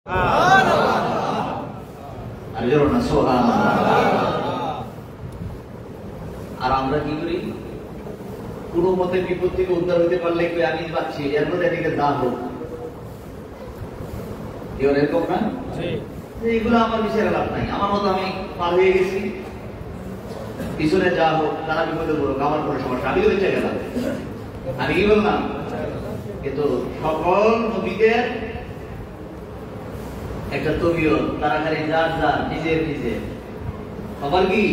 আর আমরা কি করি, কোন মতে বিপদ থেকে উদ্ধার হইতে পারলে আমি পাচ্ছি, এর মধ্যে এদিকে দাম হোক, এরকম না? এগুলো আমার বিষয়ে লাভ নাই, আমার মতো আমি পার হয়ে গেছি, পিছনে যা হোক তারা বিপদে পড়ুক, আমার কোনো সমস্যা, আমি তো বেঁচে গেলাম। আমি কি বললাম? কিন্তু সকল নবীদের একটা তবিয়ত, তারা খালি যার যার নিজের নিজের সবার কি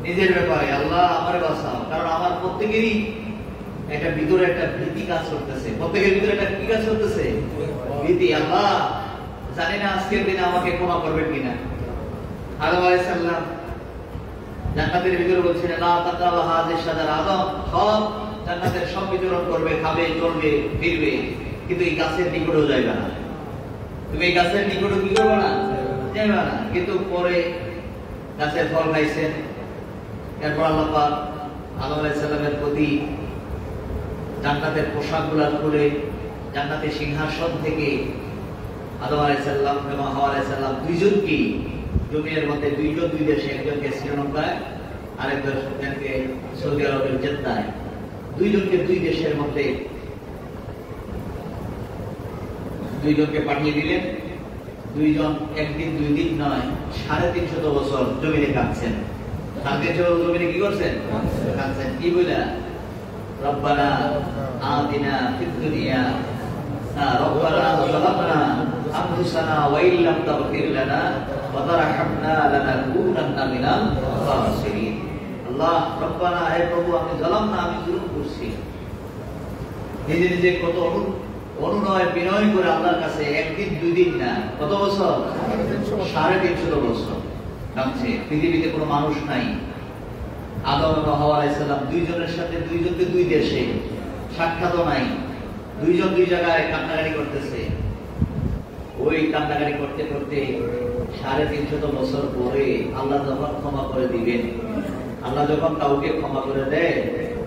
নিজের ব্যাপারে, আল্লাহ আমার বাঁচাও। কারণ আমার প্রত্যেকেরই একটা ভিতরে একটা ভীতি কাজ করতেছে, প্রত্যেকের ভিতরে একটা কি কাজ করতেছে? ভীতি। আল্লাহ জানি না আজকের দিনে আমাকে ক্ষমা করবেন কিনা। আদম আলাইহিস সালাম জান্নাতের ভিতরে বলছেন, লা তাকাল হাযিস শাজার, আদম সব জান্নাতের সব বিচরণ করবে, খাবে, চলবে, ফিরবে, কিন্তু এই গাছের নিকটেও যাইবে না। তুমি এই গাছের নিকটে কি করবে না? যাইবে না। কিন্তু পরে গাছের ফল খাইছেন। এরপর আল্লাহ পাক আদম আলাইহিস সালামের প্রতি জান্নাতের পোশাকগুলা খুলে জান্নাতের সিংহাসন থেকে আদম আলাইহিস সালাম এবং হাওয়া আলাইহিস সালাম দুইজনকে জমিনের মধ্যে, দুইজন দুই দেশে, একজনকে শ্রীলঙ্কায় আরেকজনকে সৌদি আরবের জেদ্দায়, দুইজনকে দুই দেশের মধ্যে দুইজনকে পাঠিয়ে দিলেন। দুইজন একদিন দুই দিন নয়, 350 বছর জমিনে কাটছেন। 350 বছর জমিনে কি করছেন? কাটছেন। কি বলে? রব্বানা আতিনা ফিদ দুনিয়া, রব্বানা যালামনা আনফুসানা ওয়া ইল্লাম তাগফির লানা ওয়া তারহামনা লানাকুনান্না মিনাল খাসিরিন। আল্লাহ রব্বানা, হে প্রভু, আমি যালামনা, আমি জুলুম করছি। নিজে নিজে কত অনুনয় বিনয় করে আল্লাহর কাছে একদিন দুই দিন না, কত বছর? 350 বছর কাঁদছে। পৃথিবীতে কোনো মানুষ নাই, আদম এবং হাওয়া আলাইহিস সালাম দুইজনের সাথে দুইজনকে দুই দেশে, সাক্ষাৎও নাই, দুইজন দুই জায়গায় কান্নাকাটি করতেছে। ওই কান্নাকাটি করতে করতে 350 বছর পরে আল্লাহ যখন ক্ষমা করে দিবেন, আল্লাহ যখন কাউকে ক্ষমা করে দেয়,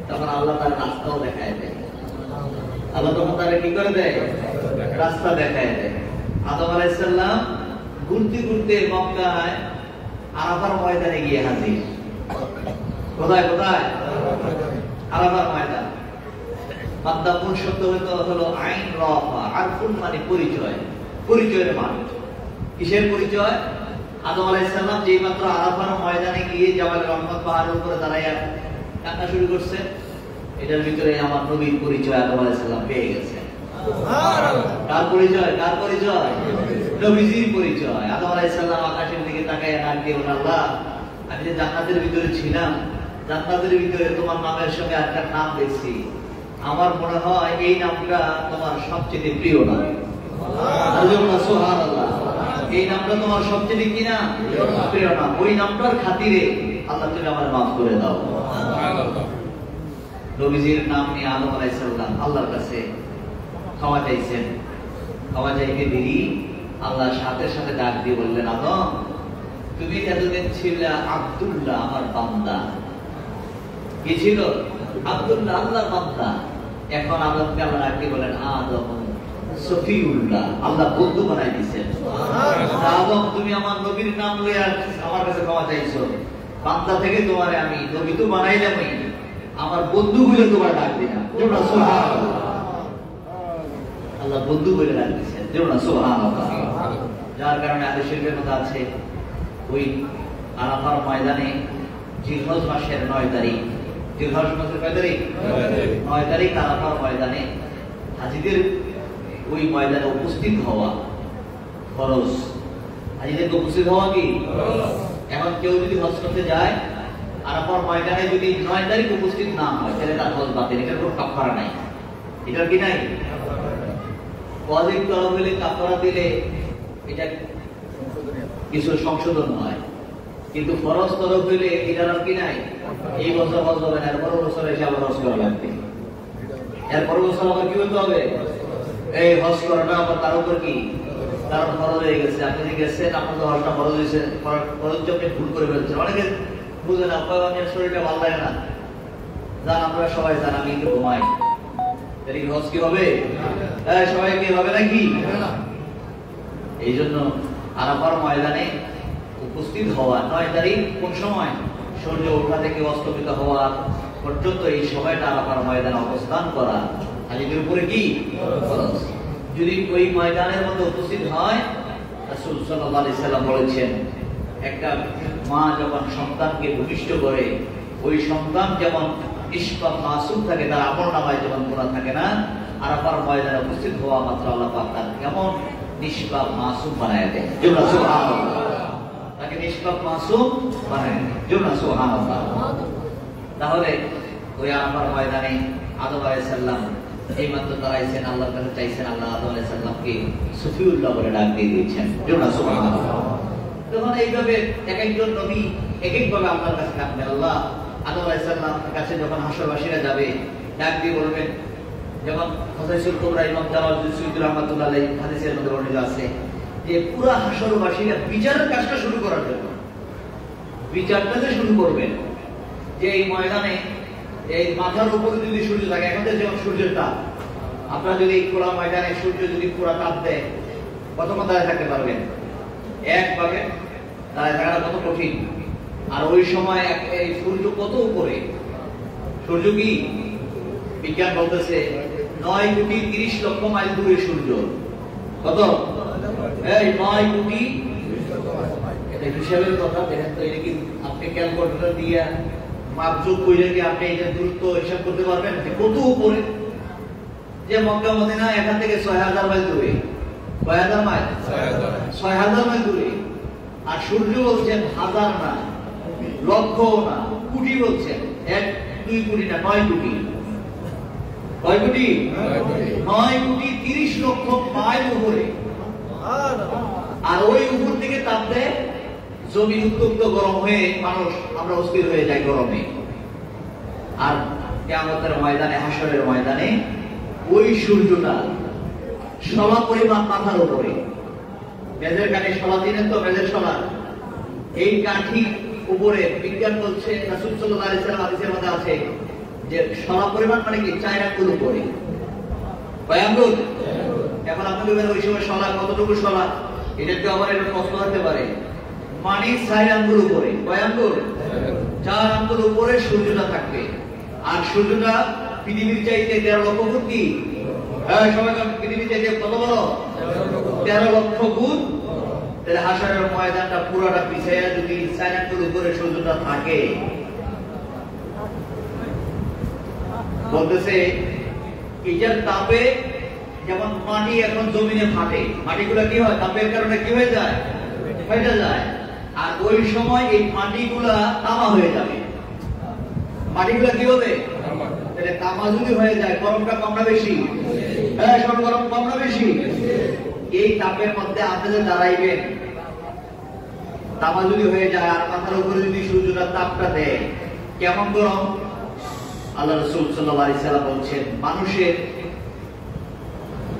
তখন আল্লাহ তার রাস্তাও দেখায় দেয়। আল্লাহ তখন তারা কি করে দেয়? রাস্তা দেখায় দেয়। আদম আলাইহিস সালাম ঘুরতে ঘুরতে মক্কায় আরাফার ময়দানে গিয়ে হাজির। কোথায় কোথায়? আরাফার ময়দান। মাদ্দাপুর শব্দ হলো আইন রাফা, আরফুন মানে পরিচয়, পরিচয়ের মান। কিসের পরিচয়? আদম আলাইহিস সালাম যেই মাত্র আরাফার ময়দানে গিয়ে জাবাল রহমত পাহাড়ের উপরে দাঁড়াইয়া কান্না শুরু করছেন, এটার ভিতরে আমার নবীর পরিচয় আদম আলাইহিস সালাম পেয়ে গেছেন। কার পরিচয়? কার পরিচয়? নবীজির পরিচয়। আদম আলাইহিস সালাম আকাশের দিকে তাকায় ডাক দিয়ে বলেন, আল্লাহ, আমি যে জান্নাতের ভিতরে ছিলাম, জান্নাতের ভিতরে তোমার নামের সঙ্গে একটা নাম দেখছি, আমার মনে হয় এই নামটা তোমার সবচেয়ে প্রিয় নাম। সুবহানাল্লাহ। এই নামটা তোমার সবচেয়ে কি নাম? প্রিয় নাম। ওই নামটার খাতিরে আল্লাহ তুমি আমার মাফ করে দাও। নবীজির নাম নিয়ে আদম আলাইহিস সালাম আল্লাহর কাছে ক্ষমা চাইছেন। ক্ষমা চাইতে দেরি, আল্লাহ সাথে সাথে ডাক দিয়ে বললেন, আদম, তুমি এতদিন ছিলে আব্দুল্লাহ, আমার বান্দা। কি ছিল? আব্দুল্লাহ, আল্লাহর বান্দা। এখন আদমকে আল্লাহ ডাক দিয়ে বলেন, আদম সফিউল্লাহ, আল্লাহ বন্ধু বানাই দিয়েছেন। আদম, তুমি আমার নবীর নাম লইয়া আমার কাছে ক্ষমা চাইছো, বান্দা থেকে তোমারে আমি নবী তো বানাইলামই, আমার বন্ধু বলে তোমার ডাক দিলাম। সুবহানাল্লাহ। আল্লাহ বন্ধু বলে ডাক দিয়েছেন। সুবহানাল্লাহ। যার কারণে আহলে শরীফের মধ্যে আছে, ওই আরাফার ময়দানে জিলহজ মাসের 9 তারিখ, জিলহজ মাসের কয় তারিখ? 9 তারিখ আরাফার ময়দানে হাজীদের ওই ময়দানে উপস্থিত হওয়া ফরজ। হাজীদেরকে উপস্থিত হওয়া কি ফরজ। এখন কেউ যদি হজ করতে যায়, আরাফার ময়দানে যদি 9 তারিখ উপস্থিত না হয়, তাহলে তার হজ বাতিল। এটার কোনো কাফারা নাই। এটার কি নাই? ওয়াজিব তরফ হলে কাফারা দিলে এটা কিছু সংশোধন হয়, কিন্তু ফরজ তরফ হইলে এটার কি নাই। এই বছর হজ হবে না, এরপর বছর এসে আবার হজ করা লাগবে, এরপর বছর আবার কি হতে হবে? এই হজ করাটা আবার তার উপর কি, তার ফরজ হয়ে গেছে। আপনি যে গেছেন, আপনার তো হজটা ফরজ হয়েছে, ফরজ আপনি ভুল করে ফেলছেন। অনেকে বুঝে না, আপনার শরীরটা ভালো লাগে না, জান আপনারা সবাই জান আমি একটু ঘুমাই, তাহলে কি হজ কি হবে? সবাই কি হবে নাকি? এই জন্য আরাফার ময়দানে উপস্থিত হওয়া 9 তারিখ কোন সময়? সূর্য ওঠা থেকে অস্তমিত হওয়া পর্যন্ত এই সময়টা আরাফার ময়দানে অবস্থান করা হাজিদের উপরে কি ফরজ। যদি ওই ময়দানের মধ্যে উপস্থিত হয়, রাসূল সাল্লাল্লাহু আলাইহি সাল্লাম বলেছেন, একটা মা যখন সন্তানকে ভূমিষ্ঠ করে, ওই সন্তান যেমন নিষ্পাপ মাসুম থাকে, তার আমলনামায় যেমন গুনাহ থাকে না, আরাফার ময়দানে উপস্থিত হওয়া মাত্র আল্লাহ পাক তার কেমন নিষ্পাপ মাসুম বানায় দেয়। জোরে সুবহানাল্লাহ। তাকে নিষ্পাপ মাসুম বানায় দেয়। জোরে সুবহানাল্লাহ। তাহলে ওই আরাফার ময়দানে আদম আলাইহিস সালাম এইমাত্র দাঁড়াইছেন, আল্লাহর কাছে চাইছেন, আল্লাহ আদম আলাইহিস সালামকে সফিউল্লাহ বলে ডাক দিয়ে দিয়েছেন। জোরে সুবহানাল্লাহ। তখন এইভাবে এক একজন নবী এক একভাবে আল্লাহর কাছে ডাকবেন। আল্লাহ আদম আলাইহিস সালামের কাছে যখন হাসরবাসীরা যাবে, ডাক দিয়ে বলবেন, যেমন হাদিসুল কুবরা ইমাম জালালউদ্দিন সুয়ুতী রাহমাতুল্লাহ আলাইহি হাদিসের মধ্যে বর্ণিত আছে যে পুরো হাসরবাসীরা বিচারের কাজটা শুরু করার জন্য বিচারটাতে শুরু করবেন। যে এই ময়দানে এই মাথার উপরে যদি সূর্য থাকে, এখন যেমন সূর্যের তাপ, আপনারা যদি খোলা ময়দানে সূর্য যদি পুরো তাপ দেয়, কতক্ষণ দাঁড়িয়ে থাকতে পারবেন? একভাবে দাঁড়িয়ে থাকাটা কত কঠিন। আর ওই সময় এই সূর্য কত উপরে, সূর্য কি বিজ্ঞান বলতেছে 9 কোটি 30 লক্ষ মাইল দূরে সূর্য। কত? এই 9 কোটি। এটা হিসাবের কথা দেখেন তো, এটা কি আপনি ক্যালকুলেটর দিয়ে মাপজোক কইলে কি আপনি এটা দূরত্ব হিসাব করতে পারবেন যে কত উপরে? যে মক্কা মদিনা এখান থেকে 6000 মাইল দূরে। কয় হাজার মাইল? 6000 মাইল দূরে। আর সূর্য বলছেন হাজার না, লক্ষ না, কোটি বলছেন। 1-2 কোটি না, 9 কোটি। কয় কোটি? 9 কোটি 30 লক্ষ মাইল উপরে। আর ওই উপর থেকে তাপ দেয়, জমি উত্তপ্ত গরম হয়ে মানুষ আমরা অস্থির হয়ে যাই গরমে। আর কিয়ামতের ময়দানে, হাসরের ময়দানে ওই সূর্যটা সলা পরিমাণ মাথার উপরে, মেজের কাঠি সলা দিনের তো মেজের সলা, এই কাঠি উপরে বিজ্ঞান বলছে, রাসূল সাল্লাল্লাহু আলাইহি ওয়াসাল্লাম হাদিসের মধ্যে আছে যে সলা পরিমাণ মানে কি 4 আঙ্গুল উপরে। কয় আঙ্গুল? এখন আপনি বলবেন ওই সময় সলা কতটুকু সলা, এটাতে আবার একটা প্রশ্ন হতে পারে। মানে 4 আঙ্গুল উপরে। কয় আঙ্গুল? 4 আঙ্গুল উপরে সূর্যটা থাকবে। আর সূর্যটা পৃথিবীর চাইতে 13 লক্ষ ফুট কি? হ্যাঁ, সবাই পৃথিবীর চাইতে কত বড়? 13 লক্ষ ফুট। তাহলে হাসরের ময়দানটা পুরোটা পিছাইয়া যদি 4 আঙ্গুল উপরে সূর্যটা থাকে, বলতেছে এটার তাপে যেমন মাটি এখন জমিনে ফাটে, মাটিগুলো কি হয়? তাপের কারণে কি হয়ে যায়? ফেটে যায়। আর ওই সময় এই মাটিগুলা তামা হয়ে যাবে। মাটিগুলা কি হবে? তাহলে তামা যদি হয়ে যায়, গরমটা কম না বেশি? হ্যাঁ, গরম কম না বেশি? এই তাপের মধ্যে আপনি যে দাঁড়াইবেন, তামা যদি হয়ে যায় আর মাথার উপরে যদি সূর্যটা তাপটা দেয়, কেমন গরম? আল্লাহ রাসূল সাল্লাল্লাহু আলাইহি সাল্লাম বলছেন, মানুষের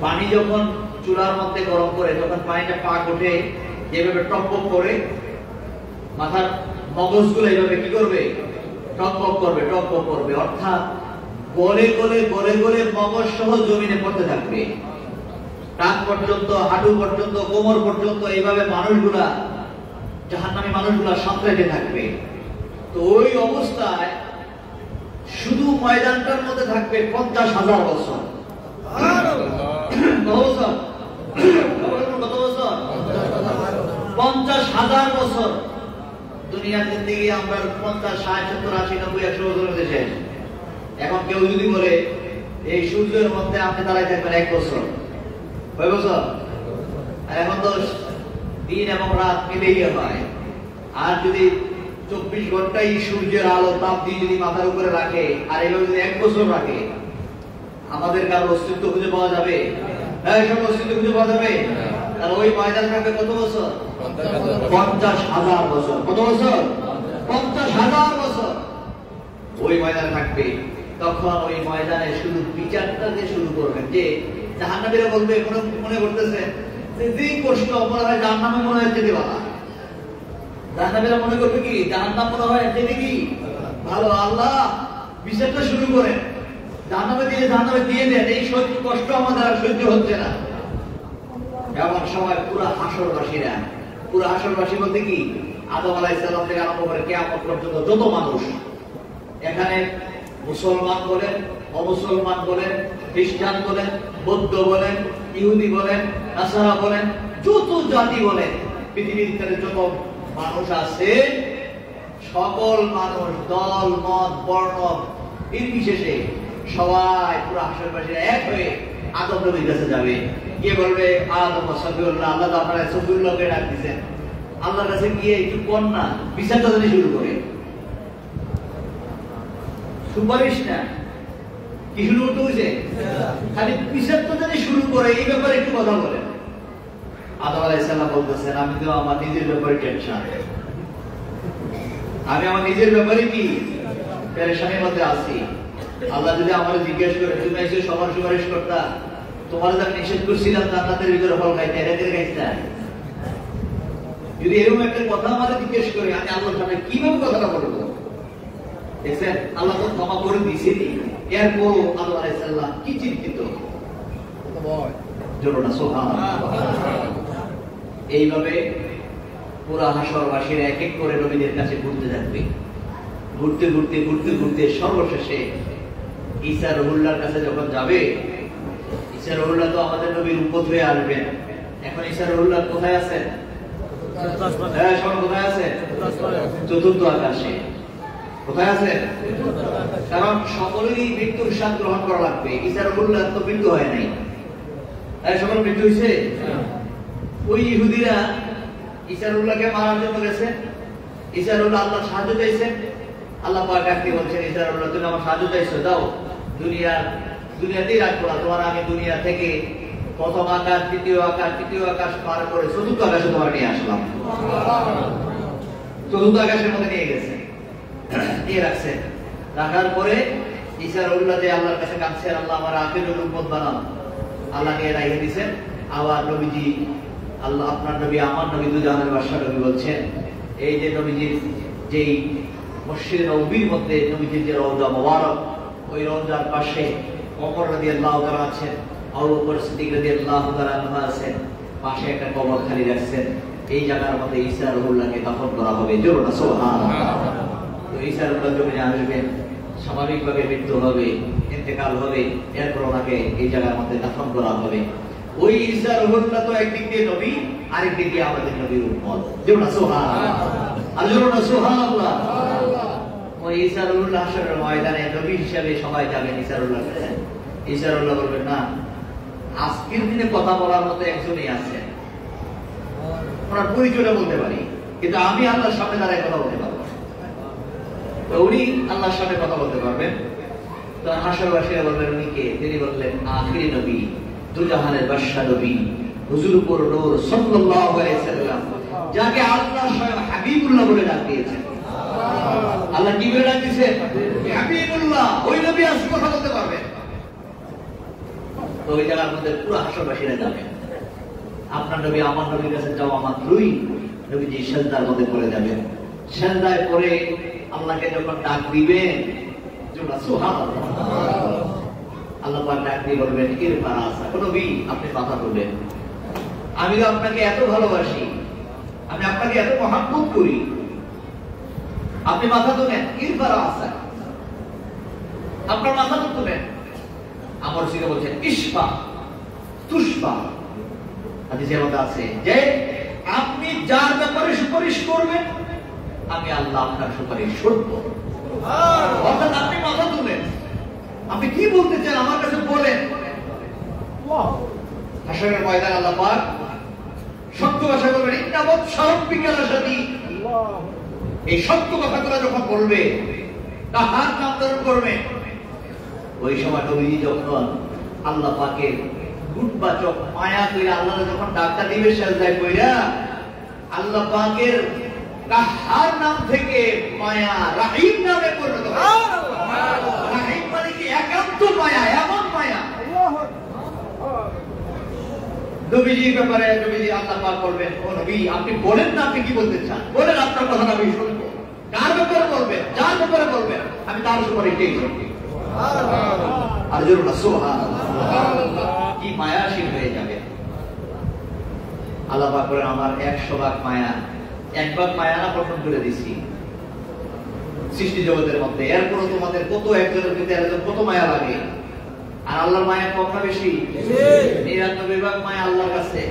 পানি যখন চুলার মধ্যে গরম করে, যখন পানিটা পাক ওঠে, যেভাবে টকবক করে, মাথার মগজগুলো এইভাবে কি করবে? টকবক করবে, টকবক করবে। অর্থাৎ গলে গলে গলে গলে মগজ সহ জমিনে পড়তে থাকবে। টাক পর্যন্ত, হাঁটু পর্যন্ত, কোমর পর্যন্ত এইভাবে মানুষগুলা, জাহান্নামী মানুষগুলা সাঁতরাইতে থাকবে। তো ওই অবস্থায় শুধু ময়দানটার মধ্যে থাকবে 50,000 বছর। কত বছর? 50,000 বছর। দুনিয়ার জিন্দেগি আমরা 50, 60, 70, 80, 90, 100 বছরের দেশে। এখন কেউ যদি বলে এই সূর্যের মধ্যে আপনি দাঁড়াই থাকবেন 1 বছর, কয় বছর? আর এখন তো দিন এবং রাত মিলেই হয়। আর যদি 24 ঘন্টাই সূর্যের আলো তাপ দিয়ে যদি মাথার উপরে রাখে, আর এইভাবে যদি 1 বছর রাখে, আমাদের কারো অস্তিত্ব খুঁজে পাওয়া যাবে? হ্যাঁ, সব অস্তিত্ব খুঁজে পাওয়া যাবে। আর ওই ময়দান থাকবে কত বছর? 50,000 বছর। কত বছর? 50,000 বছর ওই ময়দানে থাকবে। তখন ওই ময়দানে শুধু বিচারটা দিয়ে শুরু করবেন। যে জাহান্নামীরা বলবে, মনে করতেছে যে কষ্ট মনে হয় জাহান্নামে মনে হয় যেতে ভালো। জাহান্নামীরা মনে করবে কি জাহান্নাম মনে হয় যেতে কি ভালো। আল্লাহ বিচারটা শুরু করেন, জাহান্নামে দিয়ে জাহান্নামে দিয়ে দেন। এই কষ্ট আমাদের আর সহ্য হচ্ছে না। এমন সময় পুরো হাসরবাসী বলতে কি আদম আলাইহিস সালাম থেকে আরম্ভ করে কিয়ামত পর্যন্ত যত মানুষ এখানে, মুসলমান বলেন, অমুসলমান বলেন, খ্রিস্টান বলেন, বৌদ্ধ বলেন, ইহুদি বলেন, নাসারা বলেন, যত জাতি বলেন, পৃথিবীর ভিতরে যত মানুষ আছে, সকল মানুষ দল মত বর্ণ নির্বিশেষে সবাই পুরো হাসরবাসীরা এক হয়ে আদম নবীর কাছে যাবে। কে বলবে আদম সফিউল্লাহ, আল্লাহ তো আপনারা সফিউল্লাহকে ডাক দিচ্ছেন, আল্লাহর কাছে গিয়ে একটু কন্যা বিচারটা যদি শুরু করে, সুপারিশ না কি শুরু করতে হয়েছে, খালি বিচারটা যদি শুরু করে, এই ব্যাপারে একটু কথা বলেন। আদম আলাইহিস সালাম বলতেছেন, আমি তো আমার নিজের ব্যাপারে টেনশন, আমি আমার নিজের ব্যাপারে কি পেরেশানির মধ্যে আছি। আল্লাহ যদি আমার জিজ্ঞেস করে, তুমি এসে সবার সুপারিশ করতা, তোমার যা নিষেধ করছিলাম জান্নাতের ভিতরে ফল খাইতে, এটাকে খাইতে, যদি এরকম একটা কথা আমাদের জিজ্ঞেস করে, আমি আল্লাহর সামনে কিভাবে কথাটা বলবো? দেখছেন, আল্লাহ তো ক্ষমা করে দিয়েছেনি, এরপরও আদম আলাইহিস সালাম কি চিন্তিত, জোরনা সুবহানাল্লাহ। এইভাবে পুরা হাসরবাসীরা এক এক করে নবীদের কাছে ঘুরতে থাকবে, ঘুরতে ঘুরতে ঘুরতে ঘুরতে সর্বশেষে ঈসা রুহুল্লাহর কাছে যখন যাবে, ঈসা রুহুল্লাহ তো আমাদের নবীর উপর হয়ে আসবেন। এখন ঈসা রুহুল্লাহ কোথায় আছেন? কোথায় আছে? চতুর্থ আকাশে। কোথায় আছে? কারণ সকলেরই মৃত্যুর স্বাদ গ্রহণ করা লাগবে। ঈসা রুহুল্লাহ তো মৃত্যু হয় নাই, সকল মৃত্যু হয়েছে। ওই ইহুদিরা ঈসা রুহুল্লাহকে মারার জন্য গেছে, ঈসা রুহুল্লাহ আল্লাহ সাহায্য চাইছেন, আল্লাহ পাক ডাকতে বলছেন, ঈসা রুহুল্লাহ তুমি আমার সাহায্য চাইছো, দাও, দুনিয়াতেই রাখবো না তোমার, আমি দুনিয়া থেকে প্রথম আকাশ, তৃতীয় আকাশ পার করে চতুর্থ আকাশে তোমার নিয়ে আসলাম। চতুর্থ আকাশের মধ্যে নিয়ে গেছে, নিয়ে রাখছে। রাখার পরে ঈসা রুহুল্লাহ যে আল্লাহর কাছে কাঁদছেন, আল্লাহ আমার আখিরুল উম্মত বানান, আল্লাহ নিয়ে রাখিয়ে দিয়েছেন। আবার নবীজি, আল্লাহ আপনার নবী আমার নবী দুজাহানের বাদশা নবী বলছেন, এই যে নবীজির যেই মসজিদে নববীর মধ্যে নবীজির যে রওজা মুবারক, ওই রওজার পাশে ওমর রাদিয়াল্লাহু তাআলা আছেন, আবু বকর সিদ্দিক রাদিয়াল্লাহু তাআলা আছেন, পাশে একটা কবর খালি রাখছেন। এই জায়গার মধ্যে ঈসা রুহুল্লাহকে দাফন করা হবে, জোরে না সুবহানাল্লাহ। তো ঈসা রুহুল্লাহ যখন আসবেন, স্বাভাবিকভাবে মৃত্যু হবে, ইন্তেকাল হবে, এরপর ওনাকে এই জায়গার মধ্যে দাফন করা হবে। ওই ঈসা রুহুল্লাহ তো একদিক দিয়ে নবী, আরেক দিক দিয়ে আমাদের নবীর উম্মত, জোরে না সুবহানাল্লাহ, আর জোরে না সুবহানাল্লাহ। ওই ঈসা রুহুল্লাহ হাশরের ময়দানে নবী হিসেবে সবাই যাবেন ঈসা রুহুল্লাহ কাছে। ঈসা রুহুল্লাহ বলবেন, না, আজকের দিনে কথা বলার মতো একজনই আছে, ওনার পরিচয়টা বলতে পারি, কিন্তু আমি আল্লাহর সামনে দাঁড়ায় কথা বলতে পারবো। তো উনি আল্লাহর সামনে কথা বলতে পারবেন। তো হাসরবাসীরা বলবেন, উনি কে? তিনি বললেন, আখিরি নবী, দুজাহানের বাদশা নবী, হুজুরপুর নূর সাল্লাল্লাহু আলাইহি ওয়াসাল্লাম, যাকে আল্লাহ স্বয়ং হাবিবুল্লাহ বলে ডাক দিয়েছেন। আল্লাহ কি বলে ডাক দিয়েছেন? হাবিবুল্লাহ। ওই নবী আজ কথা বলতে পারবেন। তো ওই জায়গার মধ্যে পুরো হাসরবাসীরা যাবেন। আপনার নবী আমার নবীর কাছে যাওয়া মাত্রই নবীজি সেজদার মধ্যে পড়ে যাবেন। সেজদায় পড়ে আল্লাহকে যখন ডাক দিবেন, সুবহানাল্লাহ, আল্লাহ পাক ডাক দিয়ে বলবেন, ইরফা রাসা, নবী আপনি মাথা তুলবেন, আমি তো আপনাকে এত ভালোবাসি, আমি আপনাকে এত মহব্বত করি, আপনি মাথা তোলেন, ইরফা রাসা, আপনার মাথা তুলেন। আমার সিনে বলছেন, ইশফা তুশফা, হাদিসের মধ্যে আছে যে আপনি যার ব্যাপারে সুপারিশ করবেন, আমি আল্লাহ আপনার সুপারিশ শুনবো। অর্থাৎ আপনি মাথা তুলেন, আপনি কি বলতে চান আমার কাছে বলেন। হাসরের ময়দান আল্লাহ পাক সত্য ভাষা বলবেন, ইন্নাবত শারফিকাল আসাদি, এই সত্য কথাগুলো যখন বলবে, তাহার নাম ধারণ করবে, ওই সময় নবীজি যখন আল্লাহ পাকের গুণবাচক মায়া কইরা আল্লাহ যখন ডাক্তার দিবে সেজদায় কইরা, আল্লাহ পাকের কাহার নাম থেকে মায়া রাহিম নামে পরিণত হয়। রাহিম মানে কি? একান্ত মায়া, এমন মায়া। নবীজির ব্যাপারে নবীজি আল্লাহ পাক বলবেন, ও নবী আপনি বলেন না, আপনি কি বলতে চান বলেন, আপনার কথা আমি শুনবো। কার ব্যাপারে বলবেন? যার ব্যাপারে বলবেন, আমি তার সুপারিশটাই শুনবো। আর জোরে না সুবহানাল্লাহ। কি মায়াশীল হয়ে যাবে। আল্লাহ পাক বলেন আমার 100 ভাগ মায়া, 1 ভাগ মায়া না গঠন করে দিছি সৃষ্টি জগতের মধ্যে। এরপরও তোমাদের কত একজনের প্রতি একজন কত মায়া লাগে, আর আল্লাহর মায়া কম না বেশি? 99 ভাগ মায়া আল্লাহর কাছে।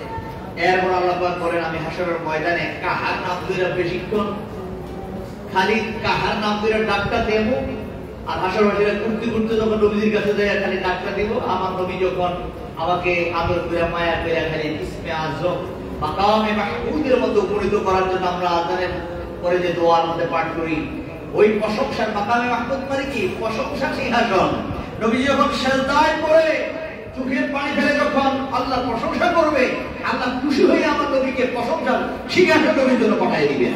এরপর আল্লাহ পাক বলেন আমি হাসরের ময়দানে কাহার নাম ধরে বেশিক্ষণ খালি কাহার নাম ধরে ডাকটা দেব, আর হাসর মাঠে ঘুরতে ঘুরতে যখন নবীর কাছে যায় খালি ডাকটা দিব, আমার নবী যখন আমাকে আদর করে মায়া করে খালি ইসমে আজম মাকামে মাহমুদের মতো উপনীত করার জন্য আমরা আযানের পরে যে দোয়ার মধ্যে পাঠ করি, ওই প্রশংসার মাকামে মাহমুদ মানে কি? প্রশংসার সিংহাসন। নবী যখন সিজদায় পড়ে চোখের পানি ফেলে যখন আল্লাহর প্রশংসা করবে, আল্লাহ খুশি হয়ে আমার নবীকে প্রশংসার সিংহাসন নবীর জন্য পাঠিয়ে দিবেন।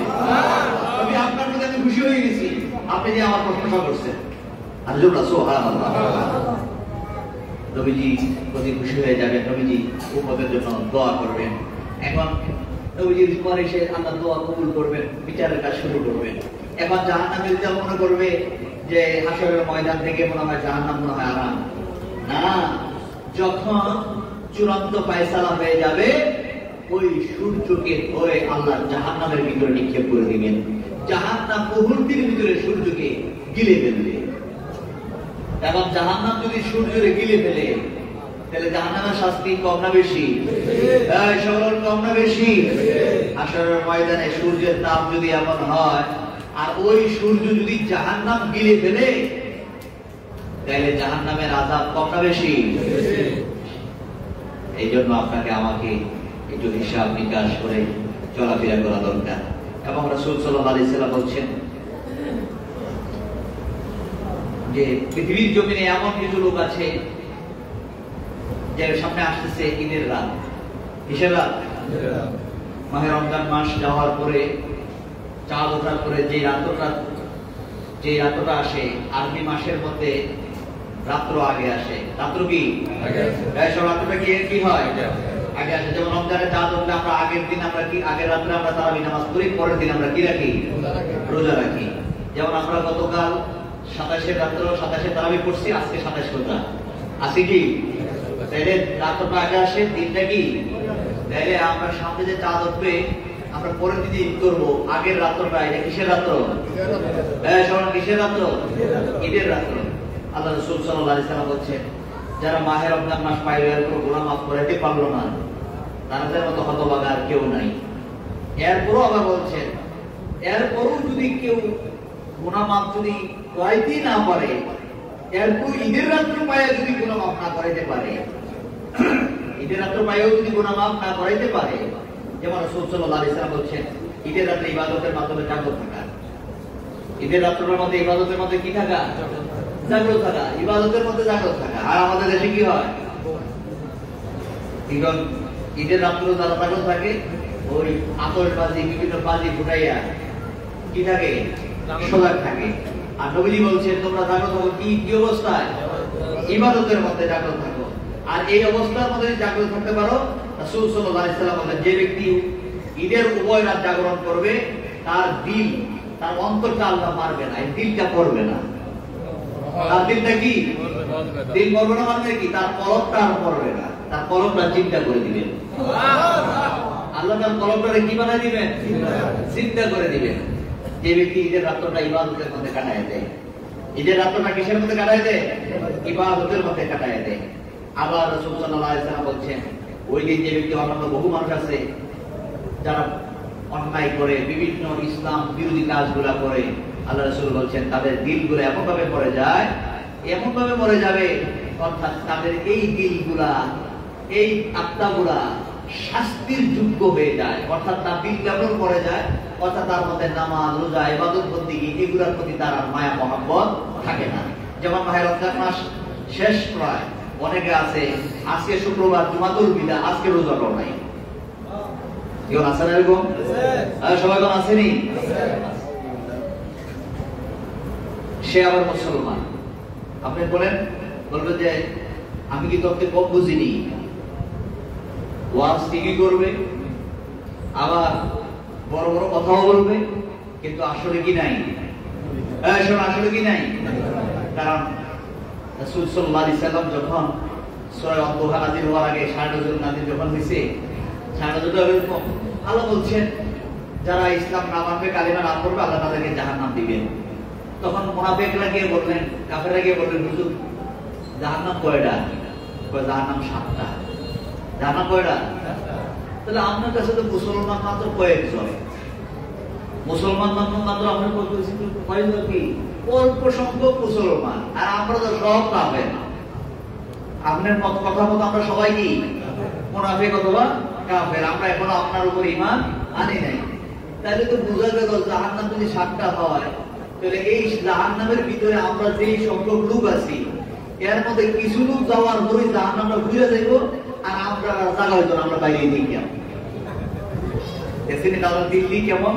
নবী আপনার প্রতি আমি খুশি হয়ে গেছি, আপনি যে আমার প্রশংসা করছেন। আর জোরা সুবহানাল্লাহ। নবীজি প্রতি খুশি হয়ে যাবেন, নবীজি উম্মতের জন্য দোয়া করবেন। এখন নবীজির পরে সে আল্লাহ দোয়া কবুল করবেন, বিচারের কাজ শুরু করবেন। এখন জাহান্নামীরা যা মনে করবে যে হাসরের ময়দান থেকে মনে হয় জাহান্নাম মনে হয় আরাম। না, যখন চূড়ান্ত ফায়সালা হয়ে যাবে ওই সূর্যকে ধরে আল্লাহ জাহান্নামের ভিতরে নিক্ষেপ করে দিবেন। জাহান্নাম মুহূর্তের ভিতরে সূর্যকে গিলে ফেলবে। এবং জাহান্নাম যদি সূর্যকে গিলে ফেলে তাহলে জাহান্নামের শাস্তি কম না বেশি? সবার কম না বেশি? হাসরের ময়দানে সূর্যের তাপ যদি এমন হয় আর ওই সূর্য যদি জাহান্নাম গিলে ফেলে তাহলে জাহান্নামের আযাব কম না বেশি? এই জন্য আপনাকে আমাকে একটু হিসাব নিকাশ করে চলাফেরা করা দরকার। এবং রাসূল সাল্লাল্লাহু আলাইহি ওয়াসাল্লাম বলছেন যে পৃথিবীর জমিনে এমন কিছু লোক আছে যাদের সামনে আসতেছে ঈদের রাত। কিসের রাত? মাহে রমজান মাস যাওয়ার পরে চাঁদ ওঠার পরে যে রাতটা আসে, আরবি মাসের মধ্যে রাত্র আগে আসে। রাত্র কি রাত্রটা কি হয়? আগে আসে। যেমন রমজানের চাঁদ উঠলে আমরা আগের দিন আমরা কি আগের রাত্রে আমরা তারাবি নামাজ পড়ি, পরের দিন আমরা কি রাখি? রোজা রাখি। যেমন আমরা গতকাল 27 রাত্র 27 তারাবি পড়ছি, আজকে 27 রোজা আছে কি? তাহলে রাত্রটা আগে আসে, দিনটা কি? তাহলে আমরা সামনে যে চাঁদ উঠবে আমরা পরের দিনে ঈদ করবো। আগের রাত্রটা এটা কিসের রাত্র? সবার কিসের রাত্র? ঈদের রাত্র। আল্লাহ রাসূল সাল্লাল্লাহু আলাইহি ওয়াসাল্লাম বলছেন যারা মাহে রমজান মাস পাইলো এর কোনো গুনাহ মাফ করাতে পারলো না, তাদের মতো হতভাগা আর কেউ নাই। এরপরও আবার বলছেন এরপরও যদি কেউ গুনাহ মাফ যদি করাইতে না পারে, এরপর ঈদের রাত্র পায়ে যদি গুনাহ মাফ না করাইতে পারে, ঈদের রাত্র পায়েও যদি গুনাহ মাফ না করাইতে পারে, যেমন রাসূল সাল্লাল্লাহু আলাইহি ওয়াসাল্লাম বলছেন ঈদের রাত্রে ইবাদতের মাধ্যমে জাগ্রত থাকা। ঈদের রাত্রের মধ্যে ইবাদতের মধ্যে কি থাকা? জাগ্রত থাকা। ইবাদতের মধ্যে জাগ্রত থাকা। আর আমাদের দেশে কি হয়? ঈদের রাত্রে যারা জাগ্রত থাকে ওই আতশবাজি বিভিন্ন বাজি ফুটাইয়া কি থাকে? সজাগ থাকে। আর নবীজি বলছেন তোমরা জাগ্রত থাকো কি অবস্থায়? ইবাদতের মধ্যে জাগ্রত থাকো। আর এই অবস্থার মধ্যে জাগ্রত থাকতে পারো, রাসূল সাল্লাল্লাহু আলাইহি ওয়াসাল্লাম বলেন যে ব্যক্তি ঈদের উভয় রাত জাগরণ করবে তার দিল, তার অন্তরটা আল্লাহ মারবে না, এই দিলটা পড়বে না। তার দিলটা কি? দিল পড়বে না মানে কি? তার কলবটা আর পড়বে না, তার কলবটা চিন্তা করে দিবেন। আল্লাহ তার কলবটারে কি বানায় দিবেন? চিন্তা করে দিবেন। যে ব্যক্তি ঈদের রাতটা ইবাদতের মধ্যে কাটায় দেয়, ঈদের রাতটা কিসের মধ্যে কাটায় দেয়? ইবাদতের মধ্যে কাটায় দেয়। আবার রাসূল সাল্লাল্লাহু আলাইহি ওয়াসাল্লাম বলছেন ওই দিন যে ব্যক্তি, অন্যান্য বহু মানুষ আছে যারা অন্যায় করে বিভিন্ন ইসলাম বিরোধী কাজগুলা করে, আল্লাহ রাসূল বলছেন তাদের দিলগুলো এমন ভাবে মরে যাবে, অর্থাৎ তাদের এই দিলগুলা, এই আত্মাগুলা শাস্তির যোগ্য হয়ে যায়। অর্থাৎ তার দিল কেমন পড়ে যায়, অর্থাৎ তার মধ্যে নামাজ, রোজা, ইবাদত, বন্দেগী এগুলোর প্রতি তার মায়া মহব্বত থাকে না। যেমন মাহে রমজান মাস শেষ প্রায়, অনেকে আছে আজকে শুক্রবার জুমাতুল বিদা, আজকে রোজা করে নাই। কেউ আছেন এরকম? সবাই কোন আসেনি? সে আবার মুসলমান। আপনি বলবেন যে আমি কি তোকে কম বুঝিনি, ওয়াজ ঠিকই করবে, আবার বড় বড় কথাও বলবে, কিন্তু আসলে কি নাই? আসলে কি নাই? কারণ রাসূল সাল্লাল্লাহু আলাইহি ওয়াসাল্লাম যখন সূরা আত-তাহা নাযিল হওয়ার আগে 60 নাযিল যখন হয়েছে, এরকম আল্লাহ বলছেন যারা ইসলাম না মানবে, কালিমা না পড়বে, আল্লাহ তাদেরকে জাহান্নাম দিবেন। তখন মুনাফিকরা গিয়ে বললেন, কাফেররা গিয়ে বললেন, হুজুর জাহান্নাম কয়টা? জাহান্নাম 7টা। জাহান্নাম কয়টা? তাহলে আপনার কাছে তো মুসলমান মাত্র কয়েকজন, মুসলমান মাত্র আমরা কয়েকজন, কি অল্প সংখ্যক মুসলমান, আর আমরা তো সব কাফের। আপনার মত কথা মতো আমরা সবাই কি মুনাফিক অথবা কাফের। আমরা এখনো আপনার উপর ঈমান আনি নাই। তাহলে তো বোঝা গেল জাহান্নাম যদি 7টা হয়, তাহলে এই জাহান্নামের ভিতরে আমরা যেই সংখ্যক লোক আছি, এর মধ্যে কিছু লোক যাওয়ার পরে জাহান্নামটা ঘুরে যাইব, আর আমরা জায়গা হইতো আমরা বাইরে দিই কেমন দিল্লি কেমন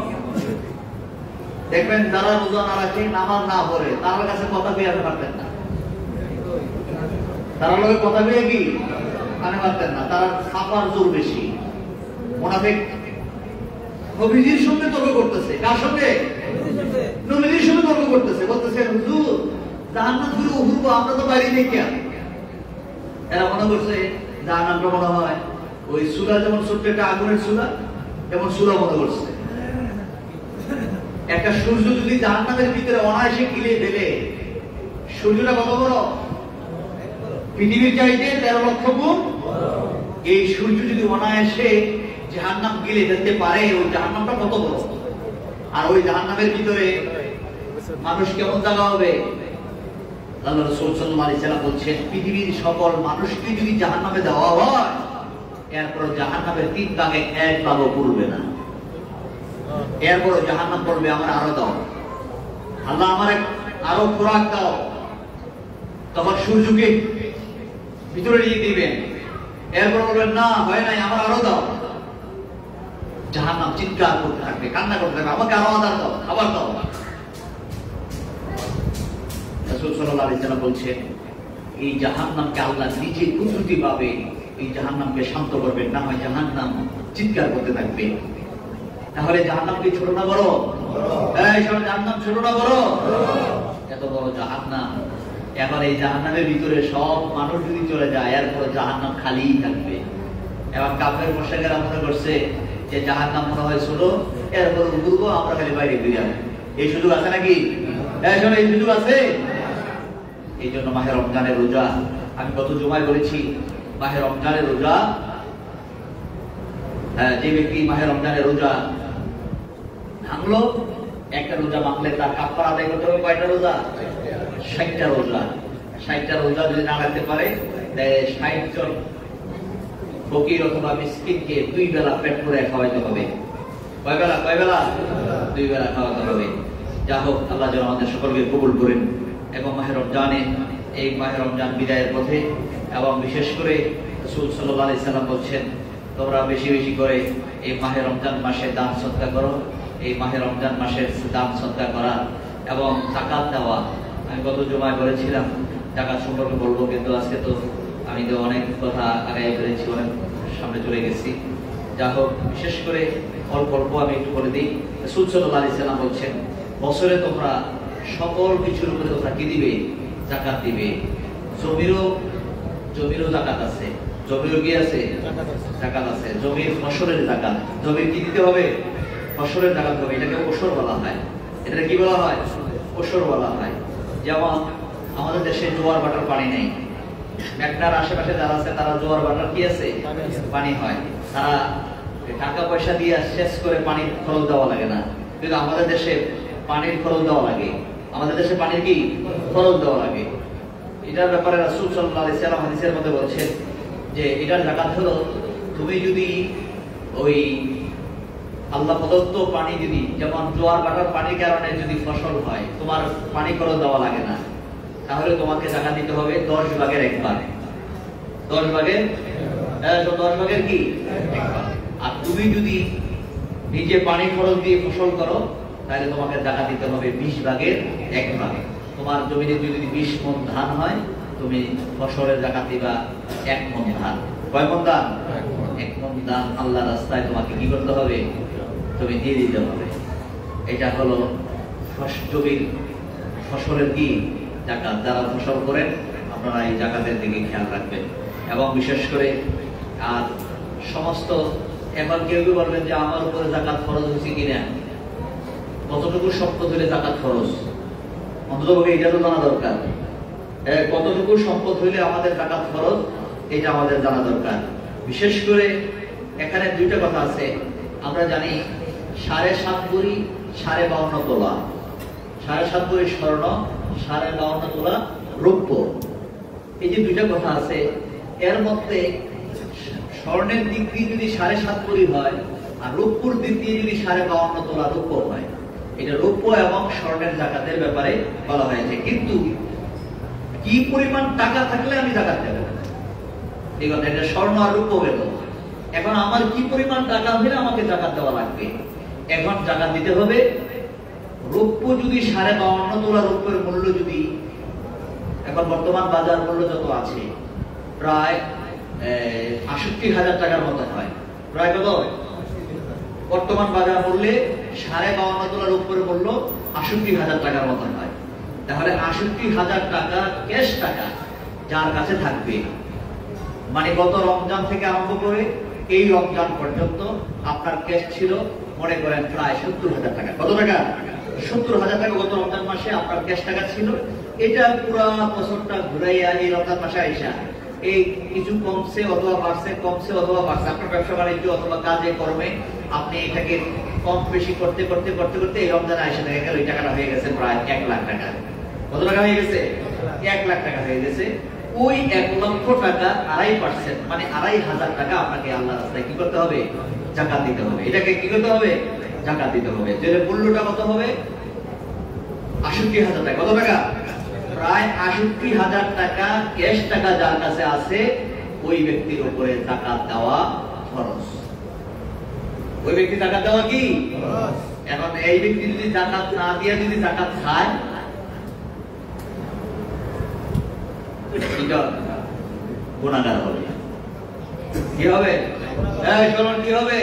দেখবেন, যারা রোজা না রাখে, নামাজ না পড়ে, তার কাছে কথা পেয়ে পারতেন না, তারা লোকের কথা পেয়ে কি কানে পারতেন না, তারা ছাপার জোর বেশি। মুনাফিক নবীজির সঙ্গে তর্ক করতেছে, কার সঙ্গে? নবীজির সঙ্গে তর্ক করতেছে, বলতেছে হুজুর জাহান্নাম ঘুরে ঘুরবো, আমরা তো বাইরে নেই কেন? এরা মনে করছে জাহান্নামটা মনে হয় ওই চুলা, যেমন ছোট্ট একটা আগুনের চুলা, যেমন চুলা মনে করছে। একটা সূর্য যদি জাহান্নামের ভিতরে অনায়াসে গিলে দিলে, সূর্যটা কত বড়? পৃথিবীর চাইতে 13 লক্ষ গুণ। এই সূর্য যদি অনায়াসে জাহান্নাম গিলে যেতে পারে, ওই জাহান্নামটা কত বড়? আর ওই জাহান্নামের ভিতরে মানুষ কেমন জায়গা হবে? আল্লাহ রাসূল সাল্লাল্লাহু আলাইহি ওয়াসাল্লাম বলছেন, পৃথিবীর সকল মানুষকে যদি জাহান্নামে দেওয়া হয়, এরপর জাহান্নামের 3 ভাগে 1 ভাগও পড়বে না। এরপর জাহান্নাম পড়বে, আমার আরো দাও, আল্লাহ আমার আরো খোরাক দাও। তখন সূর্যকে ভিতরে নিয়ে দিবেন, এরপর বলবেন না হয় নাই, আমার আরো দাও। জাহান্নাম চিৎকার করতে থাকবে, কান্না করতে থাকবে, আমাকে আরো আদার দাও, আবার দাও। রাসূল সাল্লাল্লাহু আলাইহি ওয়াসাল্লাম বলছেন, এই জাহান্নামকে আল্লাহ নিজে কুদরতি ভাবে এই জাহান্নামকে শান্ত করবেন, না হয় জাহান্নাম চিৎকার করতে থাকবে। তাহলে জাহান্নাম কি ছোট না বড়? এই সব জাহান্নাম ছোট না বড়? এত বড় জাহান্নাম। এবার এই জাহান্নামের ভিতরে সব মানুষ যদি চলে যায়, এরপর জাহান্নাম খালিই থাকবে। এবার কাফের মুশরিকরা মনে করছে যে জাহান্নাম মনে হয় ছোট, এরপর ঘুরবো, আমরা খালি বাইরে ফিরে আসবো। এই সুযোগ আছে নাকি? এই সুযোগ আছে। এই জন্য মাহে রমজানের রোজা, আমি গত জুমায় বলেছি, মাহে রমজানের রোজা, যে ব্যক্তি মাহে রমজানের রোজা ভাঙলো, একটা রোজা ভাঙলে তার কাফারা আদায় করতে হবে কয়টা রোজা? 60টা রোজা। 60টা রোজা যদি না রাখতে পারে, 60 জন ফকির অথবা মিসকিনকে 2 বেলা পেট ভরে খাওয়াইতে হবে। কয় বেলা? 2 বেলা খাওয়াতে হবে। যা হোক, আল্লাহ যেন আমাদের সকলকে কবুল করেন। এবং মাহে রমজানে, এই মাহে রমজান বিদায়ের পথে, এবং বিশেষ করে রাসূল সাল্লাল্লাহু আলাইহি ওয়াসাল্লাম বলছেন, তোমরা বেশি বেশি করে এই মাহে রমজান মাসে দান সদকা করো। এই মাহে রমজান মাসের দান সদকা করা এবং যাকাত দেওয়া। আমি গত জুমায় বলেছিলাম যাকাত সম্পর্কে বলবো, কিন্তু আজকে তো আমি তো অনেক কথা আগায় ফেলেছি, অনেক সামনে চলে গেছি। যা হোক, বিশেষ করে অল্প অল্প আমি একটু বলে দিই। রাসূল সাল্লাল্লাহু আলাইহি ওয়াসাল্লাম বলছেন, বছরে তোমরা সকল কিছুর উপরে তোমরা কি দিবে? যাকাত দিবে। জমিরও যাকাত আছে। জমিরও কি আছে? যাকাত আছে। জমির ফসলের যাকাত। জমির কি দিতে হবে? ফসলের যাকাত হবে। এটাকে ওশর বলা হয়। এটা কি বলা হয়? ওশর বলা হয়। যেমন আমাদের দেশে জোয়ার ভাটার পানি নেই, মেঘনার আশেপাশে যারা আছে তারা জোয়ার ভাটার কি আছে? পানি হয়। তারা টাকা পয়সা দিয়ে শেষ করে পানির খরচ দেওয়া লাগে না, কিন্তু আমাদের দেশে পানির খরচ দেওয়া লাগে। আমাদের দেশে পানির কি খরচ দেওয়া লাগে। এটার ব্যাপারে রাসূল সাল্লাল্লাহু আলাইহি ওয়াসাল্লাম হাদিসের মধ্যে বলছেন যে এটার যাকাত হলো, তুমি যদি ওই আল্লাহ প্রদত্ত পানি, যদি যেমন জোয়ার ভাটার পানির কারণে যদি ফসল হয়, তোমার পানি খরচ দেওয়া লাগে না, তাহলে তোমাকে যাকাত দিতে হবে 10 ভাগের 1 ভাগ। 10 ভাগের 10 ভাগের কি 1 ভাগ। আর তুমি যদি নিজে পানি খরচ দিয়ে ফসল করো, তাহলে তোমাকে যাকাত দিতে হবে 20 ভাগের 1 ভাগ। তোমার জমিতে যদি 20 মণ ধান হয়, তুমি ফসলের যাকাত দিবা 1 মণ ধান। কয় মণ ধান? 1 মণ ধান আল্লাহর রাস্তায় তোমাকে কি করতে হবে? তুমি দিয়ে দিতে হবে। এটা হলো জমির ফসলের কি যাকাত। যারা ফসল করেন আপনারা এই যাকাতের দিকে খেয়াল রাখবেন। এবং বিশেষ করে আর সমস্ত এখন কেউ কেউ বলবেন যে আমার উপরে যাকাত ফরজ হয়েছে কিনা, কতটুকু সম্পদ হইলে যাকাত ফরজ, অন্তত এটা তো জানা দরকার। কতটুকু সম্পদ হইলে আমাদের যাকাত ফরজ, এটা আমাদের জানা দরকার। বিশেষ করে এখানে দুইটা কথা আছে। আমরা জানি 7.5 ভরি 52.5 তোলা, 7.5 ভরি স্বর্ণ, 52.5 তোলা রৌপ্য, এই যে দুইটা কথা আছে। এর মধ্যে স্বর্ণের দিক দিয়ে যদি 7.5 ভরি হয় আর রৌপ্যর দিক দিয়ে যদি 52.5 তোলা রৌপ্য হয়, এটা রৌপ্য এবং স্বর্ণের যাকাতের ব্যাপারে বলা হয়েছে। কিন্তু কি পরিমাণ টাকা থাকলে আমি যাকাত দেব, এই কথা, এটা স্বর্ণ আর রৌপ্য গেল। এখন আমার কি পরিমাণ টাকা হলে আমাকে যাকাত দেওয়া লাগবে? এখন যাকাত দিতে হবে, রৌপ্য যদি 52.5 তোলা রৌপ্যের মূল্য যদি, এখন বর্তমান বাজার মূল্য যত আছে প্রায় ৬৮,০০০ টাকার মতো হয়। প্রায় কত? বর্তমান বাজার মূল্যে 52.5 তোলা রৌপ্যের মূল্য ৬৮,০০০ টাকার মতো হয়। তাহলে ৬৮,০০০ টাকা ক্যাশ টাকা যার কাছে থাকবে, মানে গত রমজান থেকে আরম্ভ করে এই রমজান পর্যন্ত আপনার ক্যাশ ছিল মনে করেন প্রায় ৭০,০০০ টাকা। কত টাকা? ৭০,০০০ টাকা গত রমজান মাসে আপনার ক্যাশ টাকা ছিল। এটা পুরা বছরটা ঘুরাইয়া এই রমজান মাসে আইসা এই কিছু কমছে অথবা বাড়ছে, কমছে অথবা বাড়ছে, আপনার ব্যবসা বাণিজ্য অথবা কাজে কর্মে আপনি এটাকে কম বেশি করতে করতে করতে করতে এই রমজান আইসা দেখা গেল এই টাকাটা হয়ে গেছে প্রায় ১ লাখ টাকা। কত টাকা হয়ে গেছে? ১ লাখ টাকা হয়ে গেছে। ওই ১ লক্ষ টাকা ২.৫%, মানে ২,৫০০ টাকা আপনাকে আল্লাহর রাস্তায় কি করতে হবে? যাকাত দিতে হবে। এটাকে কি করতে হবে? যাকাত দিতে হবে। যেটা মূল্যটা কত হবে? ৬৮,০০০ টাকা। কত টাকা? প্রায় ৬৮,০০০ টাকা ক্যাশ টাকা যার কাছে আছে ওই ব্যক্তির উপরে যাকাত দেওয়া ফরজ। ওই ব্যক্তি যাকাত দেওয়া কি ফরজ। এখন এই ব্যক্তি যদি যাকাত না দিয়ে যদি যাকাত খায়, এটা গুনাহগার হবে। কি হবে? কি হবে?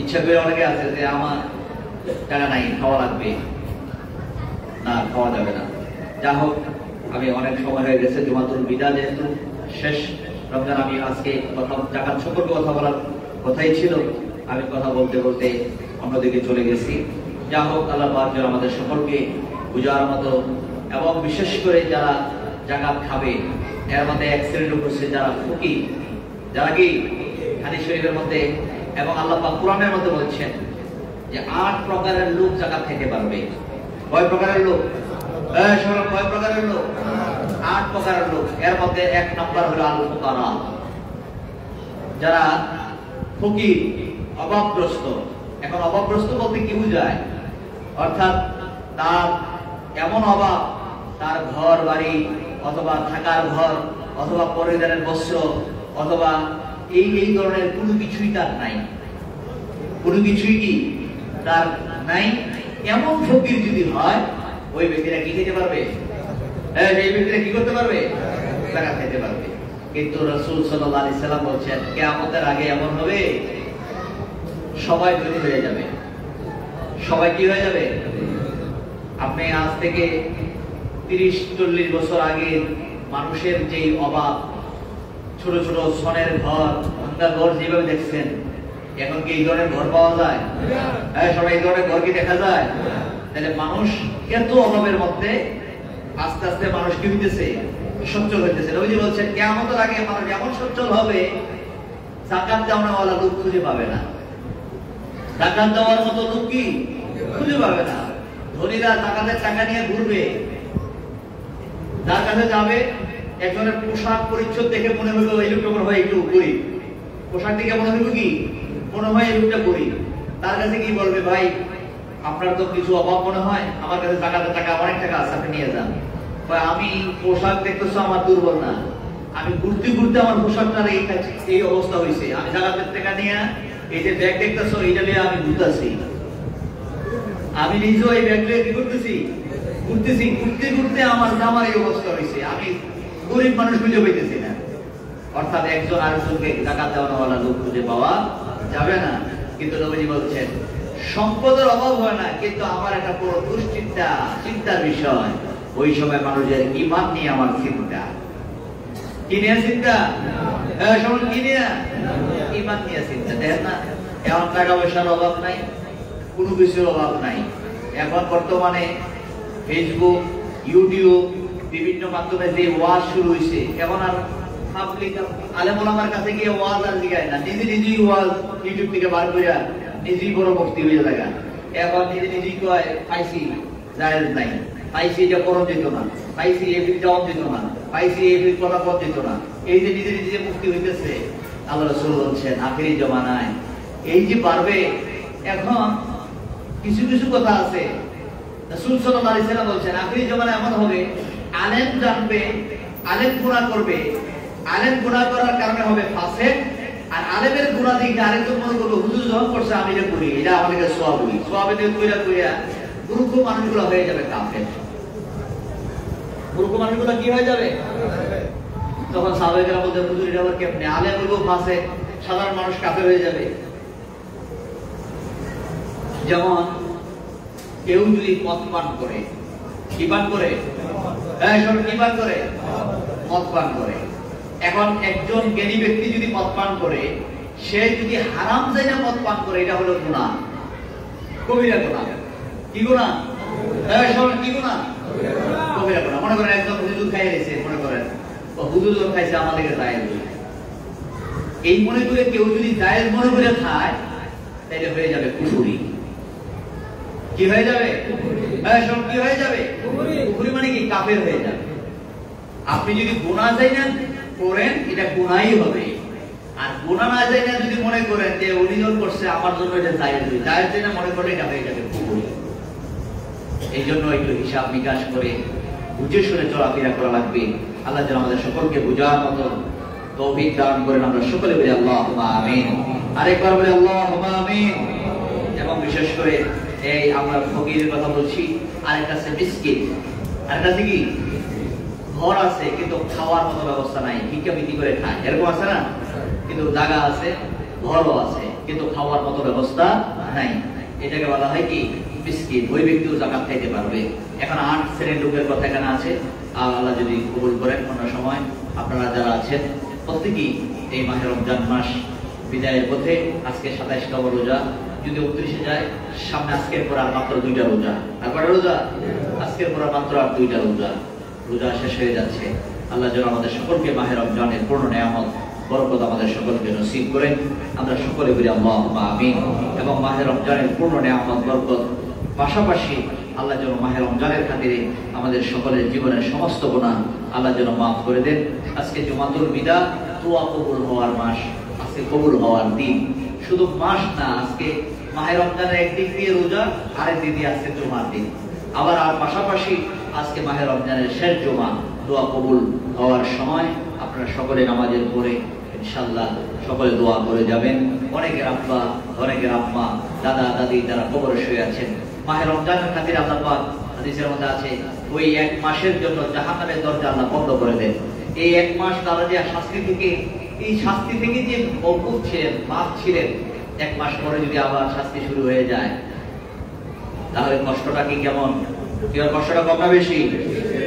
ইচ্ছা করে অনেকে আছে যে আমার টাকা নাই, খাওয়া লাগবে না, খাওয়া যাবে না। যা হোক, আমি অনেক সময় হয়ে গেছে, জুমাতুল বিদা যেহেতু শেষ রমজান, আমি আজকে কথা যাকাত সম্পর্কে কথা বলার কথাই ছিল, আমি কথা বলতে বলতে অন্যদিকে চলে গেছি। যা হোক, আল্লাহ পাক যেন আমাদের সকলকে বুঝার মতো, এবং বিশেষ করে যারা যাকাত খাবে এর মধ্যে এক শ্রেণীর উপর যারা ফকির, যারা কি হাদিস শরীফের মধ্যে এবং আল্লাহ পাক কোরআনের মধ্যে বলছেন যে ৮ প্রকারের লোক যাকাত খেতে পারবে। কয় প্রকারের লোক? কয় প্রকারের লোক? ৮ প্রকারের লোক। এর মধ্যে ১ নাম্বার হলো আল ফুকারা, যারা ফকির, অভাবগ্রস্ত। এখন অভাবগ্রস্ত বলতে কি বোঝায়? অর্থাৎ তার এমন অভাব, তার ঘর বাড়ি অথবা থাকার ঘর অথবা পরিধানের বস্ত্র অথবা এই ধরনের কোনো কিছুই তার নাই, কোনো কিছুই কি তার নাই। এমন ফকির যদি হয়, ওই ব্যক্তিরা কি খেতে পারবে? এই ব্যক্তিরা কি করতে পারবে? যাকাত খেতে পারবে। কিন্তু রাসূল সাল্লাল্লাহু আলাইহি সাল্লাম বলছেন, কিয়ামতের আগে এমন হবে সবাই ধনী হয়ে যাবে। সবাই কি হয়ে যাবে? আপনি আজ থেকে ৩০-৪০ বছর আগে মানুষের যে অভাব, ছোট ছোট সনের ঘর, ভাঙ্গা ঘর যেভাবে দেখছেন, এখন কি এই ধরনের ঘর পাওয়া যায়? সবাই এই ধরনের ঘর কি দেখা যায়? তাহলে মানুষ এত অভাবের মধ্যে আস্তে আস্তে মানুষ কি হইতেছে? সচ্ছল হইতেছে। নবীজি বলছেন, কিয়ামতের আগে মানুষ এমন সচ্ছল হবে, যাকাত দেওয়ানোওয়ালা লোক খুঁজে পাবে না। যাকাত দেওয়ার মতো লোক কি খুঁজে পাবে না। ধনীরা যাকাতের টাকা নিয়ে ঘুরবে, যার কাছে যাবে একজনের পোশাক পরিচ্ছদ দেখে মনে হইল এই লোকটা মনে হয় একটু গরিব, পোশাক দেখে মনে হইল কি মনে হয় এই লোকটা গরিব। তার কাছে কি বলবে, ভাই আপনার তো কিছু অভাব মনে হয়, আমার কাছে যাকাতের টাকা অনেক টাকা আছে, আপনি নিয়ে যান। আমি পোশাক দেখতেছো আমার দুর্বল না, আমি ঘুরতে ঘুরতে আমার পোশাকটার এই অবস্থা হয়েছে, আমি যাকাতের টাকা নিয়ে এই যে ব্যাগ দেখতেছো এইটা নিয়ে আমি ঘুরতেছি, আমি নিজেও এই ব্যাগ নিয়ে কি করতেছি? ঘুরতেছি। ঘুরতে ঘুরতে আমার জামার এই অবস্থা হয়েছে, আমি গরিব মানুষ খুঁজে পাইতেছি না। অর্থাৎ একজন আরেকজনকে যাকাত দেওয়ানোওয়ালা লোক খুঁজে পাওয়া যাবে না। কিন্তু নবীজি বলছেন, সম্পদের অভাব হয় না, কিন্তু আমার একটা বড় চিন্তার বিষয়, ওই সময় মানুষের ঈমান নিয়ে আমার চিন্তা। কি নিয়ে চিন্তা? সবাই কি নিয়ে? ঈমান নিয়ে চিন্তা। দেখেন না, এখন টাকা পয়সার অভাব নাই, কোনো কিছুর অভাব নাই। এখন বর্তমানে ফেসবুক, ইউটিউব, বিভিন্ন মাধ্যমে যে ওয়াজ শুরু হয়েছে, এখন আর পাবলিক আলেম ওলামার কাছে গিয়ে ওয়াজ আর জিগায় না, নিজেই ওয়াজ ইউটিউব থেকে বার করিয়া নিজেই বড় মুক্তি হয়ে থাকা। এখন নিজেই কয় পাইছি জায়েজ নাই, পাইছি এটা করণ যেত না, পাইছি এই যাওয়া যেত না, পাইছি এই কথা পথ যেত না। এই যে নিজে মুক্তি হইতেছে, আল্লাহ রাসূল বলছেন আখিরি জমানায় এই যে পারবে। এখন কিছু কথা আছে, রাসূল সাল্লাল্লাহু আলাইহি ওয়াসাল্লাম বলছেন আখিরি জমানায় এমন হবে, আলেম জানবে, আলেম গুনাহ করবে, আলেম গুনাহ করার কারণে হবে ফাসিক, আর আলেমের গুনাহ দেখে আরেকজন মনে করবে হুজুর যখন করছে আমি এটা করি, এটা আমাদের কাছে সওয়াব হই, সওয়াবে দিয়ে কইরা মূর্খ মানুষগুলো হয়ে যাবে কাফের। মূর্খ মানুষগুলো কি হয়ে যাবে? তখন সাহাবায়ে কেরাম বলতেন হুজুর এটা আবার কেমনে? আলেম হইব ফাসিক, সাধারণ মানুষ কাফের হয়ে যাবে। যেমন কেউ যদি মদ পান করে, কি পান করে? কি পান করে? মদ পান করে। এখন একজন জ্ঞানী ব্যক্তি যদি মদ পান করে, সে যদি হারাম জায়গা মদ পান করে, এটা হলো গুনাহ, কবিরা গুনাহ। কি গুনাহ? কি গুনাহ? কবিরা গুনাহ। মনে করেন একজন হুজুর খাইয়ে দিয়েছে, মনে করেন হুজুর যখন খাইছে আমাদেরকে জায়েজ, এই মনে করে কেউ যদি জায়েজ মনে করে খায়, তাহলে হয়ে যাবে কুফরি। কি হয়ে যাবে? কি হয়ে যাবে? কুফরি মানে কি? কাফের হয়ে যাবে। আপনি যদি গুনাহ জানেন করেন, এটা গুনাহই হবে। আর গুনাহ না জানেন যদি মনে করেন যে উনি যখন করছে আমার জন্য এটা জায়েজ, জায়েজ জানেন মনে করে, এটা হয়ে যাবে কুফরি। এই জন্য একটু হিসাব নিকাশ করে বুঝে শুনে চলাফেরা করা লাগবে। আল্লাহ যেন আমাদের সকলকে বুঝার মতো তৌফিক দান করেন। আমরা সকলে বলি আল্লাহুম্মা আমিন। আরেকবার বলি আল্লাহুম্মা আমিন। এবং বিশেষ করে এই আমরা ফকিরের কথা বলছি, আরেকটা আছে মিসকিন, আরেকটা আছে কি? ঘর আছে কিন্তু খাওয়ার মতো ব্যবস্থা নাই, ভিক্ষাবৃত্তি করে খায়, এরকম আছে না? কিন্তু জায়গা আছে, ঘরও আছে, কিন্তু খাওয়ার মতো ব্যবস্থা নাই। এটাকে বলা হয় কি? মিসকিন। ওই ব্যক্তিও যাকাত খাইতে পারবে। এখন 8 শ্রেণীর লোকের কথা এখানে আছে। আল্লাহ যদি কবুল করেন, অন্য সময় আপনারা যারা আছেন প্রত্যেকেই এই মাহে রমজান মাস বিদায়ের পথে, আজকে 27 রোজা, যদি 29-এ যায়, সামনে আজকের পর আর মাত্র 2টা রোজা। আর কয়টা রোজা? আজকের পর মাত্র আর 2টা রোজা। রোজা শেষ হয়ে যাচ্ছে। আল্লাহ যেন আমাদের সকলকে মাহে রমজানের পূর্ণ নিয়ামত বরকত আমাদের সকলকে নসিব করেন। আমরা সকলে বলি আল্লাহুম্মা আমিন। এবং মাহে রমজানের পূর্ণ নিয়ামত বরকত পাশাপাশি আল্লাহ যেন মাহে রমজানের খাতিরে আমাদের সকলের জীবনের সমস্ত গুনাহ আল্লাহ যেন মাফ করে দেন। আজকে জুমাতুল বিদা, দোয়া কবুল হওয়ার মাস, আজকে কবুল হওয়ার দিন। শুধু মাস না, আজকে মাহে রমজানের একদিক দিয়ে রোজা, আরেক দিক দিয়ে আজকে জুমার দিন। আবার আর পাশাপাশি আজকে মাহে রমজানের শেষ জুমা, দোয়া কবুল হওয়ার সময় আপনারা সকলে নামাজের পরে ইনশাআল্লাহ সকলে দোয়া করে যাবেন। অনেকের আব্বা, অনেকের আম্মা, দাদা দাদি যারা কবরে শুয়ে আছেন, মাহে রমজানের খাতিরে আল্লাহ পাক হাদিসের মধ্যে আছে ওই 1 মাসের জন্য জাহান্নামের দরজা আল্লাহ বন্ধ করে দেন। এই 1 মাস তারা যে শাস্তি থেকে, এই শাস্তি থেকে যে মওকুফ ছিলেন, মাফ ছিলেন, 1 মাস পরে যদি আবার শাস্তি শুরু হয়ে যায়, তাহলে কষ্টটা কি কেমন? কষ্টটা কম না বেশি?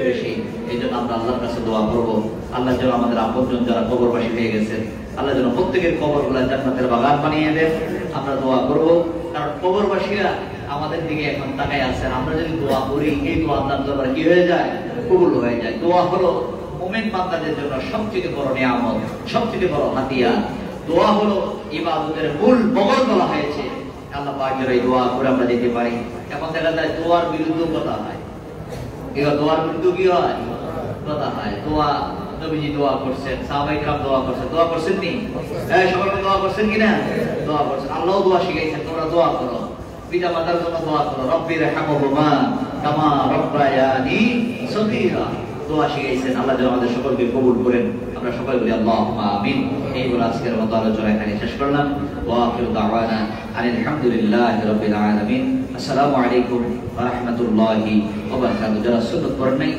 বেশি। এই জন্য আমরা আল্লাহর কাছে দোয়া করবো, আল্লাহ যেন আমাদের আপনজন যারা কবরবাসী হয়ে গেছেন, আল্লাহ যেন প্রত্যেকের কবরগুলা জান্নাতের বাগান বানিয়ে দেন। আমরা দোয়া করব, কারণ কবরবাসীরা আমাদের দিকে এখন তাকায় আছেন। আমরা যদি দোয়া করি, এই দোয়া আল্লাহর দরবারে কি হয়ে যায়? কবুল হয়ে যায়। দোয়া হলো মুমিন বান্দাদের জন্য সবচেয়ে বড় নিয়ামত, সবচেয়ে বড় হাতিয়ার। দোয়া হলো ইবাদতের মূল বগল বলা হয়েছে। আল্লাহ পাক যেন এই দোয়া করে আমরা যেতে পারি। এখন দেখা যায় দোয়ার বিরুদ্ধে কথা হয়। এবার দোয়ার বিরুদ্ধে কি হয়? কথা হয়। দোয়া, নবীজি দোয়া করছেন, সাহাবায়ে কেরাম দোয়া করছেন, দোয়া করছেন নি? সকলে দোয়া করছেন কিনা? দোয়া করছেন। আল্লাহও দোয়া শিখাইছেন, তোমরা দোয়া করো, পিতা মাতার জন্য দোয়া করো, রব্বিরহামহুমা কামা রাব্বায়ানি সগীরা। দোয়া শিখাইছেন। আল্লাহ যেন আমাদের সকলকে কবুল করেন। আমরা সকলে বলি আল্লাহুম্মা আমিন। এই বলে আজকের মতো আলোচনা এখানে শেষ করলাম। ওয়া আখিরু দাওয়ানা আলহামদুলিল্লাহি রাব্বিল আলামিন। আসসালামু আলাইকুম ওয়া রাহমাতুল্লাহি ওয়া বারাকাতুহু। যারা সুন্নাত পড়েন নাই